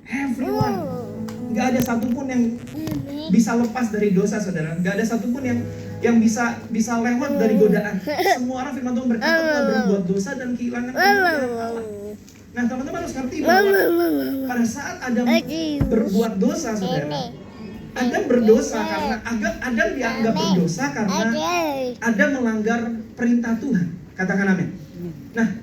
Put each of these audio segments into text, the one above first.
Everyone. Gak ada satupun yang bisa lepas dari dosa, saudara. Gak ada satupun yang bisa lewat dari godaan. Semua orang, firman Tuhan berkata, telah berbuat dosa dan kehilangan kemuliaan Allah. Nah, teman-teman harus ngerti bahwa pada saat Adam berbuat dosa, saudara, Adam berdosa karena Adam dianggap berdosa karena Adam melanggar perintah Tuhan. Katakan amin. Nah,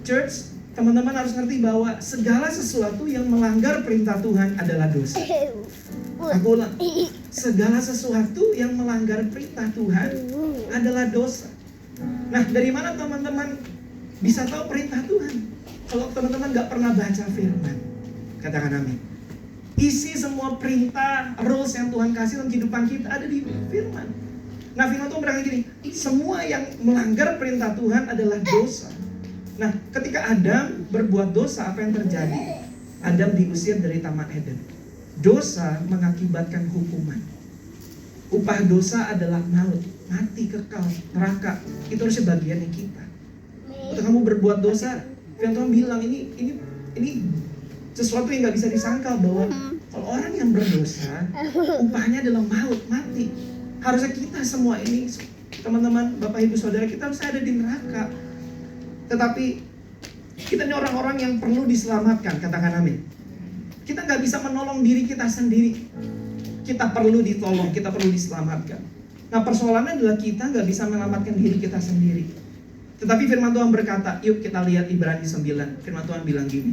church, teman-teman harus ngerti bahwa segala sesuatu yang melanggar perintah Tuhan adalah dosa. Aku ulang, segala sesuatu yang melanggar perintah Tuhan adalah dosa. Nah, dari mana teman-teman bisa tahu perintah Tuhan? Kalau teman-teman gak pernah baca firman, katakan amin. Isi semua perintah, rules yang Tuhan kasih dalam kehidupan kita ada di firman. Nah, firman Tuhan berkata gini, semua yang melanggar perintah Tuhan adalah dosa. Nah, ketika Adam berbuat dosa, apa yang terjadi? Adam diusir dari Taman Eden. Dosa mengakibatkan hukuman. Upah dosa adalah maut, mati kekal, neraka. Itu harusnya bagiannya kita. Untuk kamu berbuat dosa, firman Tuhan bilang ini sesuatu yang gak bisa disangkal bahwa kalau orang yang berdosa, upahnya adalah maut, mati. Harusnya kita semua ini, teman-teman, Bapak Ibu Saudara, kita harus ada di neraka. Tetapi kita ini orang-orang yang perlu diselamatkan, katakan amin. Kita gak bisa menolong diri kita sendiri. Kita perlu ditolong, kita perlu diselamatkan. Nah, persoalannya adalah kita gak bisa menyelamatkan diri kita sendiri. Tetapi firman Tuhan berkata, yuk kita lihat Ibrani 9. Firman Tuhan bilang gini,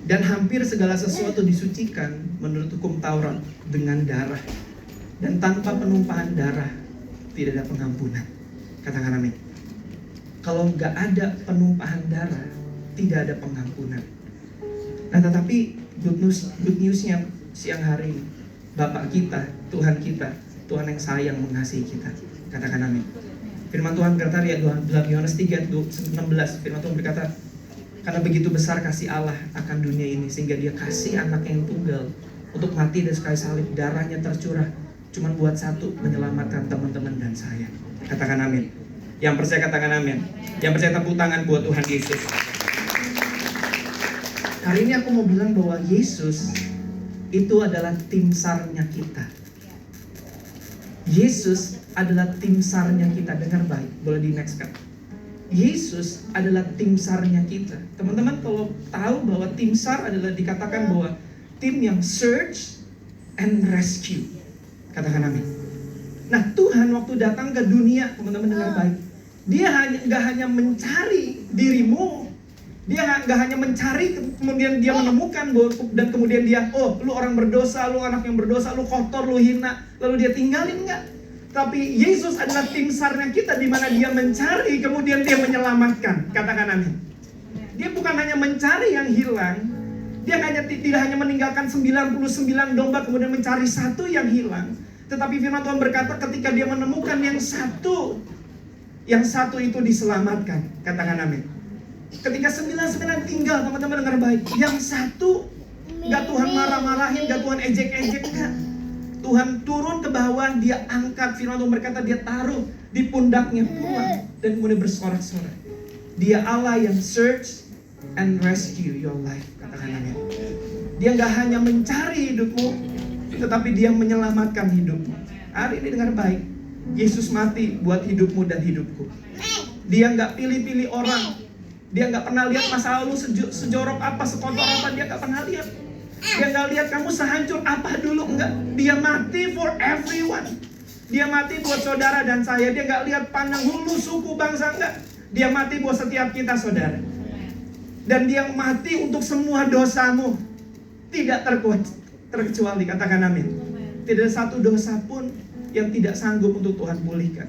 dan hampir segala sesuatu disucikan menurut hukum Taurat dengan darah, dan tanpa penumpahan darah tidak ada pengampunan. Katakan amin. Kalau nggak ada penumpahan darah, tidak ada pengampunan. Nah, tetapi good newsnya siang hari ini, Bapak kita, Tuhan yang sayang mengasihi kita. Katakan amin. Firman Tuhan berkata di dalam Yohanes 3:16, firman Tuhan berkata, karena begitu besar kasih Allah akan dunia ini, sehingga dia kasih anaknya yang tunggal untuk mati dan sekali salib, darahnya tercurah cuma buat satu, menyelamatkan teman-teman dan saya. Katakan amin. Yang percaya katakan amin. Yang percaya tepuk tangan buat Tuhan Yesus. Hari ini aku mau bilang bahwa Yesus itu adalah tim sarnya kita. Yesus adalah tim sarnya kita. Dengar baik, boleh di next kan? Yesus adalah tim sarnya kita. Teman-teman kalau tahu bahwa tim SAR adalah dikatakan bahwa tim yang search and rescue. Katakan amin. Nah, Tuhan waktu datang ke dunia, teman-teman dengar baik, Dia gak hanya mencari dirimu, Dia gak hanya mencari kemudian Dia menemukan dan kemudian Dia, oh lu orang berdosa, lu anak yang berdosa, lu kotor, lu hina, lalu Dia tinggalin, enggak. Tapi Yesus adalah tim sarnya kita, di mana Dia mencari, kemudian Dia menyelamatkan. Katakan amin. Dia bukan hanya mencari yang hilang, Dia tidak hanya meninggalkan 99 domba kemudian mencari satu yang hilang. Tetapi firman Tuhan berkata ketika Dia menemukan yang satu itu diselamatkan. Katakan amin. Ketika 99 tinggal, teman-teman dengar baik, yang satu gak Tuhan marah-marahin, gak Tuhan ejek-ejek, gak. Tuhan turun ke bawah, Dia angkat, firman Tuhan berkata Dia taruh di pundaknya pulang dan kemudian bersorak-sorak. Dia Allah yang search and rescue your life. Katakan amin. Dia gak hanya mencari hidupmu, tetapi Dia menyelamatkan hidupmu. Hari ini dengar baik, Yesus mati buat hidupmu dan hidupku. Dia gak pilih-pilih orang. Dia gak pernah lihat masa lalu sejorok apa, sekotor apa. Dia gak pernah lihat. Dia gak lihat kamu sehancur apa dulu, enggak. Dia mati for everyone. Dia mati buat saudara dan saya. Dia gak lihat pandang hulu, suku, bangsa, enggak. Dia mati buat setiap kita, saudara. Dan Dia mati untuk semua dosamu. Tidak terkecuali, katakan amin. Tidak ada satu dosa pun yang tidak sanggup untuk Tuhan pulihkan.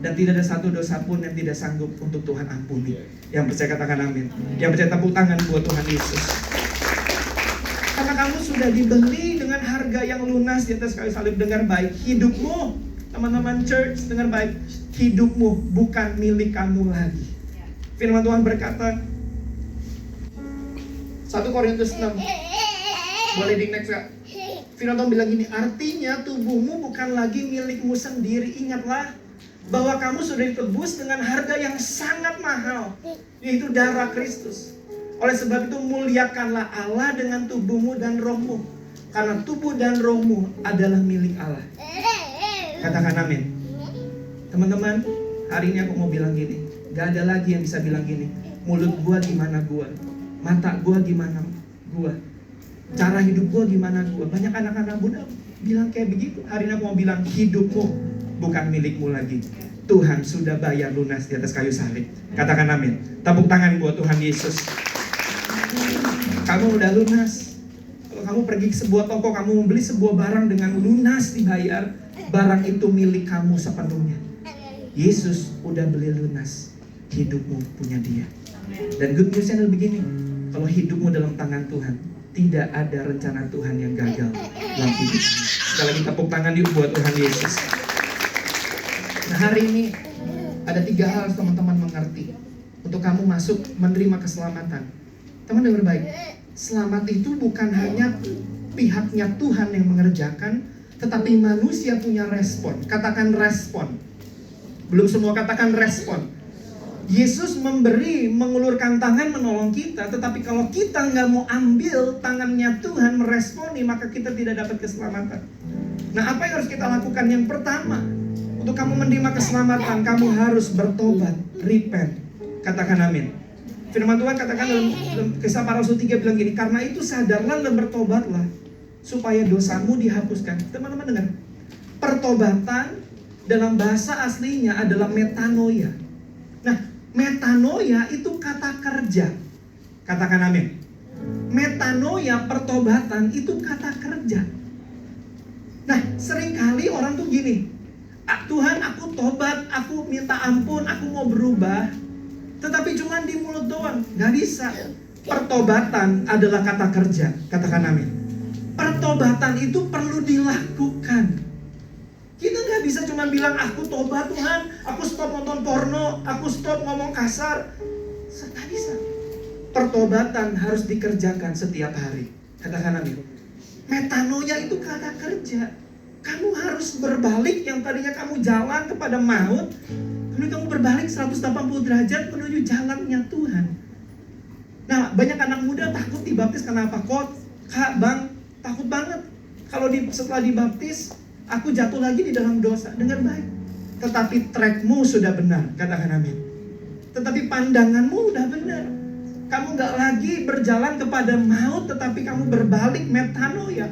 Dan tidak ada satu dosa pun yang tidak sanggup untuk Tuhan ampuni. Yang percaya katakan amin. Yang percaya tepuk tangan buat Tuhan Yesus. Karena kamu sudah dibeli dengan harga yang lunas di atas kayu salib. Dengar baik, hidupmu, teman-teman church, dengar baik, hidupmu bukan milik kamu lagi. Firman Tuhan berkata 1 Korintus 6. Boleh di next gak? Firman Tuhan bilang gini, artinya tubuhmu bukan lagi milikmu sendiri. Ingatlah bahwa kamu sudah ditebus dengan harga yang sangat mahal, yaitu darah Kristus. Oleh sebab itu muliakanlah Allah dengan tubuhmu dan rohmu. Karena tubuh dan rohmu adalah milik Allah. Katakan amin. Teman-teman, hari ini aku mau bilang gini. Gak ada lagi yang bisa bilang gini. Mulut gua gimana gua, mata gua gimana gua, cara hidup gua gimana gua. Banyak anak-anak muda bilang kayak begitu. Hari ini aku mau bilang, hidupmu bukan milikmu lagi. Tuhan sudah bayar lunas di atas kayu salib. Katakan amin. Tepuk tangan buat Tuhan Yesus. Kamu udah lunas. Kalau kamu pergi ke sebuah toko, kamu membeli sebuah barang dengan lunas dibayar, barang itu milik kamu sepenuhnya. Yesus udah beli lunas. Hidupmu punya Dia. Dan good news-nya adalah begini. Kalau hidupmu dalam tangan Tuhan, tidak ada rencana Tuhan yang gagal dalam hidup. Sekali lagi tepuk tangan yuk buat Tuhan Yesus. Nah, hari ini ada 3 hal teman-teman mengerti untuk kamu masuk menerima keselamatan. Teman dengar baik. Selamat itu bukan hanya pihaknya Tuhan yang mengerjakan, tetapi manusia punya respon. Katakan respon. Belum semua katakan respon. Yesus memberi, mengulurkan tangan menolong kita, tetapi kalau kita nggak mau ambil tangannya Tuhan meresponi, maka kita tidak dapat keselamatan. Nah, apa yang harus kita lakukan? Yang pertama, untuk kamu menerima keselamatan, kamu harus bertobat, repent. Katakan amin. Firman Tuhan katakan dalam Kisah Para Rasul 3 bilang gini, karena itu sadarlah dan bertobatlah, supaya dosamu dihapuskan. Teman-teman dengar, pertobatan dalam bahasa aslinya adalah metanoia. Nah, metanoia itu kata kerja. Katakan amin. Metanoia, pertobatan itu kata kerja. Nah, seringkali orang tuh gini, Tuhan aku tobat, aku minta ampun, aku mau berubah, tetapi cuma di mulut doang. Gak bisa. Pertobatan adalah kata kerja. Katakan amin. Pertobatan itu perlu dilakukan. Kita gak bisa cuma bilang, aku tobat Tuhan, aku stop nonton porno, aku stop ngomong kasar. Gak bisa. Pertobatan harus dikerjakan setiap hari. Katakan amin. Metanoia itu kata kerja. Kamu harus berbalik yang tadinya kamu jalan kepada maut, kemudian kamu berbalik 180 derajat menuju jalannya Tuhan. Nah, banyak anak muda takut dibaptis. Kenapa? Kak, Bang, takut banget. Kalau setelah dibaptis, aku jatuh lagi di dalam dosa. Dengar baik. Tetapi trackmu sudah benar. Katakan amin. Tetapi pandanganmu udah benar. Kamu gak lagi berjalan kepada maut, tetapi kamu berbalik, metanoia.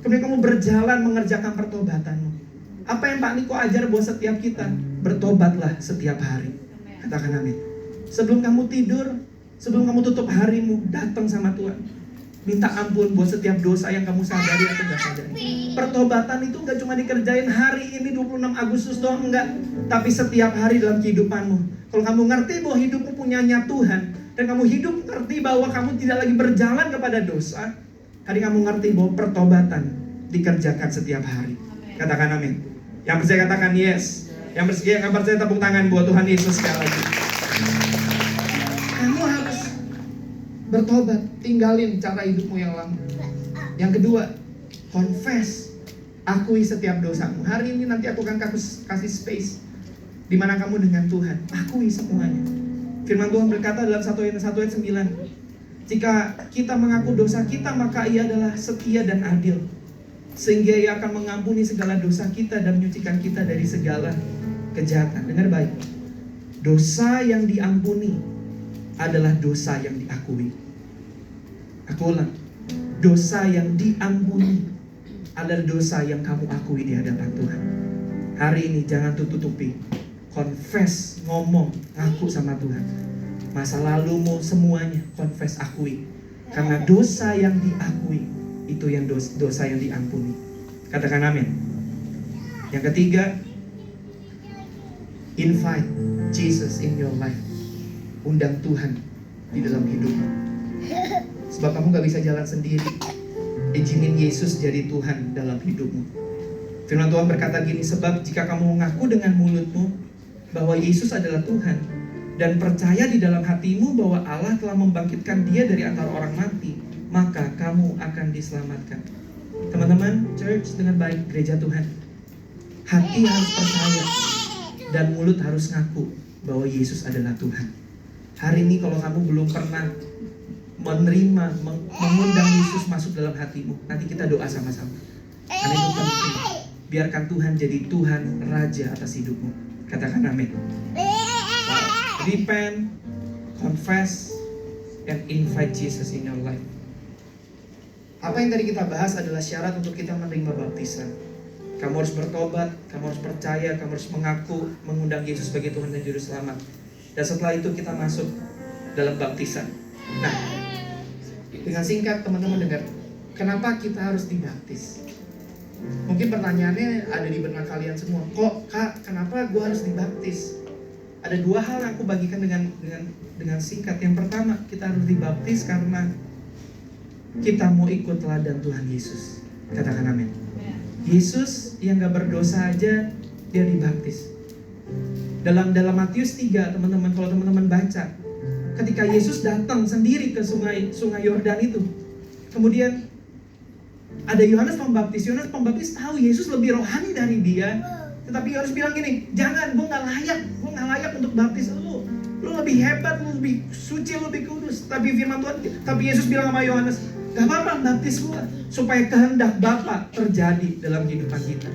Kemudian kamu berjalan mengerjakan pertobatanmu. Apa yang Pak Niko ajar buat setiap kita? Bertobatlah setiap hari. Katakan amin. Sebelum kamu tidur, sebelum kamu tutup harimu, datang sama Tuhan. Minta ampun buat setiap dosa yang kamu sadari atau gak sadari. Pertobatan itu gak cuma dikerjain hari ini 26 Agustus doang, enggak. Tapi setiap hari dalam kehidupanmu. Kalau kamu ngerti bahwa hidupmu punyanya Tuhan, dan kamu hidup ngerti bahwa kamu tidak lagi berjalan kepada dosa, hari kamu ngerti bahwa pertobatan dikerjakan setiap hari. Katakan amin. Yang percaya katakan yes. Yang percaya tepuk tangan buat Tuhan Yesus sekali lagi. Kamu harus bertobat, tinggalin cara hidupmu yang lama. Yang kedua, confess, akui setiap dosamu. Hari ini nanti aku akan kasih space di mana kamu dengan Tuhan. Akui semuanya. Firman Tuhan berkata dalam 1 Yohanes 1 ayat 9, jika kita mengaku dosa kita, maka Ia adalah setia dan adil, sehingga Ia akan mengampuni segala dosa kita dan menyucikan kita dari segala kejahatan. Dengar baik. Dosa yang diampuni adalah dosa yang diakui. Aku ulang. Dosa yang diampuni adalah dosa yang kamu akui di hadapan Tuhan. Hari ini jangan tutupi. Confess, ngomong, ngaku sama Tuhan. Masa lalumu semuanya, confess, akui. Karena dosa yang diakui, itu yang dosa yang diampuni. Katakan amin. Yang ketiga, invite Jesus in your life. Undang Tuhan di dalam hidupmu. Sebab kamu gak bisa jalan sendiri. Izinin Yesus jadi Tuhan dalam hidupmu. Firman Tuhan berkata gini, sebab jika kamu mengaku dengan mulutmu bahwa Yesus adalah Tuhan, dan percaya di dalam hatimu bahwa Allah telah membangkitkan Dia dari antara orang mati, maka kamu akan diselamatkan. Teman-teman, church, dengan baik, gereja Tuhan, hati harus percaya dan mulut harus ngaku bahwa Yesus adalah Tuhan. Hari ini kalau kamu belum pernah mengundang Yesus masuk dalam hatimu. Nanti kita doa sama-sama. Karena itu penting. Biarkan Tuhan jadi Tuhan Raja atas hidupmu. Katakan amin. Repent, confess, and invite Jesus in your life. Apa yang tadi kita bahas adalah syarat untuk kita menerima baptisan. Kamu harus bertobat, kamu harus percaya, kamu harus mengaku, mengundang Yesus sebagai Tuhan dan Juru Selamat. Dan setelah itu kita masuk dalam baptisan. Nah, dengan singkat teman-teman dengar, kenapa kita harus dibaptis? Mungkin pertanyaannya ada di benak kalian semua. Kok Kak, kenapa gue harus dibaptis? Ada dua hal yang aku bagikan dengan singkat. Yang pertama, kita harus dibaptis karena kita mau ikut teladan Tuhan Yesus. Katakan amin. Yesus yang gak berdosa aja dia dibaptis. Dalam Matius 3 teman-teman, kalau teman-teman baca, ketika Yesus datang sendiri ke sungai Yordan itu, kemudian ada Yohanes Pembaptis tahu Yesus lebih rohani dari dia, tetapi harus bilang gini, jangan, gue gak layak untuk baptis lu lebih hebat, lu lebih suci, lu lebih kudus. Tapi firman Tuhan, tapi Yesus bilang sama Yohanes, gak apa-apa baptis gue, supaya kehendak Bapa terjadi dalam kehidupan kita.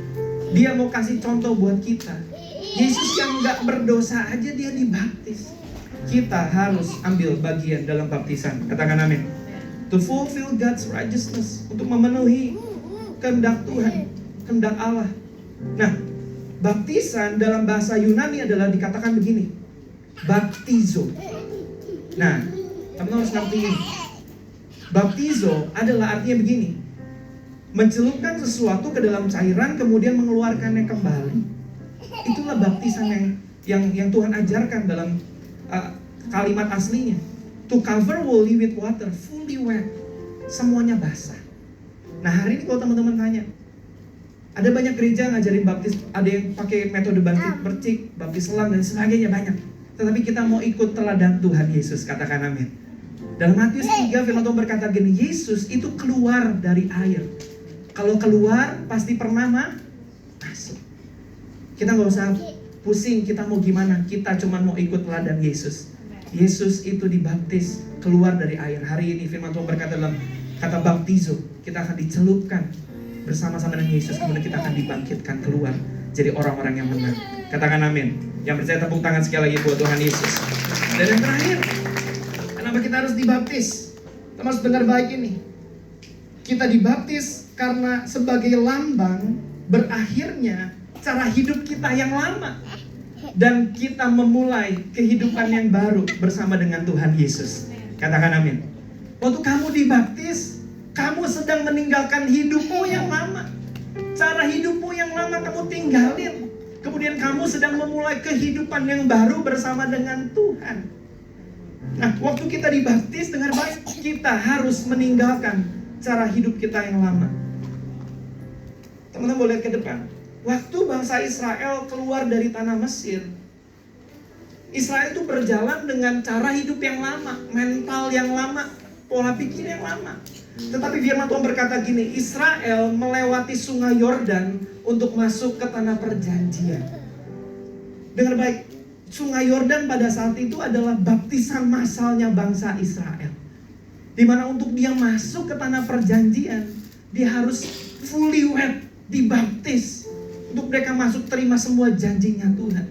Dia mau kasih contoh buat kita. Yesus yang gak berdosa aja dia dibaptis. Kita harus ambil bagian dalam baptisan. Katakan amin. To fulfill God's righteousness, untuk memenuhi kehendak Tuhan, kehendak Allah. Nah, baptisan dalam bahasa Yunani adalah dikatakan begini, baptizo. Nah, teman-teman harus ngerti ini. Baptizo adalah artinya begini, mencelupkan sesuatu ke dalam cairan kemudian mengeluarkannya kembali. Itulah baptisan yang Tuhan ajarkan dalam kalimat aslinya. To cover woolly with water, fully wet. Semuanya basah. Nah, hari ini kalau teman-teman tanya, ada banyak gereja ngajarin baptis, ada yang pakai metode baptis percik, baptis selam dan sebagainya, banyak. Tetapi kita mau ikut teladan Tuhan Yesus. Katakan amin. Dalam Matius 3 firman Tuhan berkata gini, Yesus itu keluar dari air. Kalau keluar pasti pernah masuk. Kita gak usah pusing kita mau gimana, kita cuma mau ikut teladan Yesus. Yesus itu dibaptis, keluar dari air. Hari ini firman Tuhan berkata dalam kata baptizo, kita akan dicelupkan bersama-sama dengan Yesus, kemudian kita akan dibangkitkan keluar jadi orang-orang yang menang. Katakan amin. Yang percaya tepuk tangan sekali lagi buat Tuhan Yesus. Dan yang terakhir, kenapa kita harus dibaptis? Kita harus dengar baik ini. Kita dibaptis karena sebagai lambang berakhirnya cara hidup kita yang lama. Dan kita memulai kehidupan yang baru bersama dengan Tuhan Yesus. Katakan amin. Waktu kamu dibaptis, kamu sedang meninggalkan hidupmu yang lama. Cara hidupmu yang lama kamu tinggalin. Kemudian kamu sedang memulai kehidupan yang baru bersama dengan Tuhan. Nah, waktu kita dibaptis, dengar baik, kita harus meninggalkan cara hidup kita yang lama. Teman-teman boleh lihat ke depan. Waktu bangsa Israel keluar dari tanah Mesir, Israel itu berjalan dengan cara hidup yang lama, mental yang lama, pola pikir yang lama. Tetapi firman Tuhan berkata gini, Israel melewati sungai Yordan untuk masuk ke tanah perjanjian. Dengar baik, sungai Yordan pada saat itu adalah baptisan massalnya bangsa Israel. Dimana untuk dia masuk ke tanah perjanjian, dia harus fully wet, dibaptis. Untuk mereka masuk terima semua janjinya Tuhan.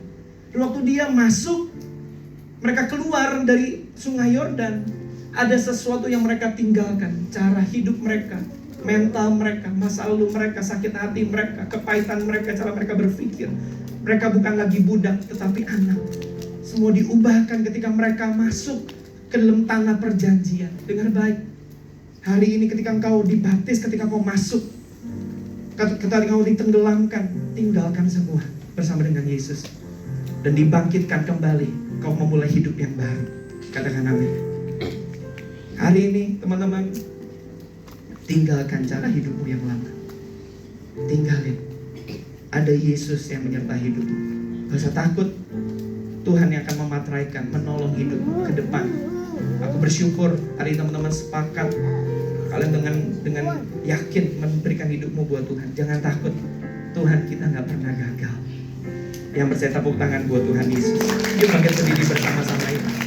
Dan waktu dia masuk, mereka keluar dari sungai Yordan, ada sesuatu yang mereka tinggalkan. Cara hidup mereka, mental mereka, masa lalu mereka, sakit hati mereka, kepahitan mereka, cara mereka berpikir. Mereka bukan lagi budak, tetapi anak. Semua diubahkan ketika mereka masuk ke dalam tanah perjanjian. Dengar baik, hari ini ketika engkau dibaptis, ketika engkau masuk, ketika engkau ditenggelamkan, tinggalkan semua bersama dengan Yesus. Dan dibangkitkan kembali, kau memulai hidup yang baru. Katakan amin. Hari ini teman-teman, tinggalkan cara hidupmu yang lama. Tinggalin. Ada Yesus yang menyertai hidupmu. Gak usah takut. Tuhan yang akan memateraikan, menolong hidupmu ke depan. Aku bersyukur hari ini teman-teman sepakat. Kalian dengan yakin memberikan hidupmu buat Tuhan. Jangan takut. Tuhan kita gak pernah gagal. Yang percaya tepuk tangan buat Tuhan Yesus. Yuk bangkit berdiri bersama-sama ini.